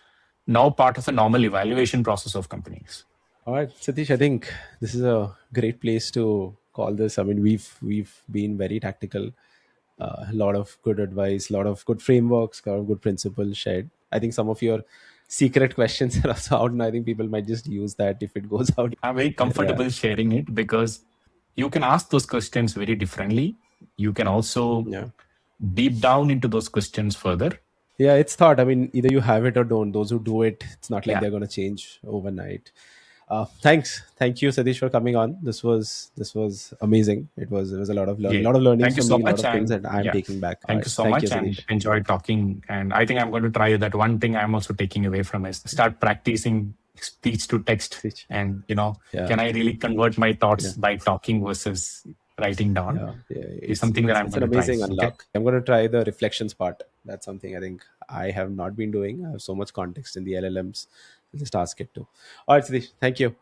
now part of a normal evaluation process of companies. All right, Satish. I think this is a great place to call this. I mean, we've been very tactical. A lot of good advice, a lot of good frameworks, a lot of good principles shared. I think some of your secret questions are also out, and I think people might just use that if it goes out. I'm very Yeah. comfortable sharing it because you can ask those questions very differently. You can also Yeah. deep down into those questions further. Yeah, it's thought. I mean, either you have it or don't. Those who do it, it's not like Yeah. they're going to change overnight. Thank you, Satish, for coming on. This was amazing. It was a lot of Yeah. lot of learnings Thank you for so me, a lot much. of things And that I'm yeah, taking back. All thank right, you so thank you, much, and Satish. enjoyed talking. And I think I'm going to try that one thing I'm also taking away from is start practicing speech to text. Satish. And, Yeah, can I really convert my yeah, thoughts by talking versus writing down yeah. is It's something that it's I'm it's going an to try. amazing Okay. unlock. I'm going to try the reflections part. That's something I think I have not been doing. I have so much context in the LLMs. I'll just ask it to. All right, Satish. Thank you.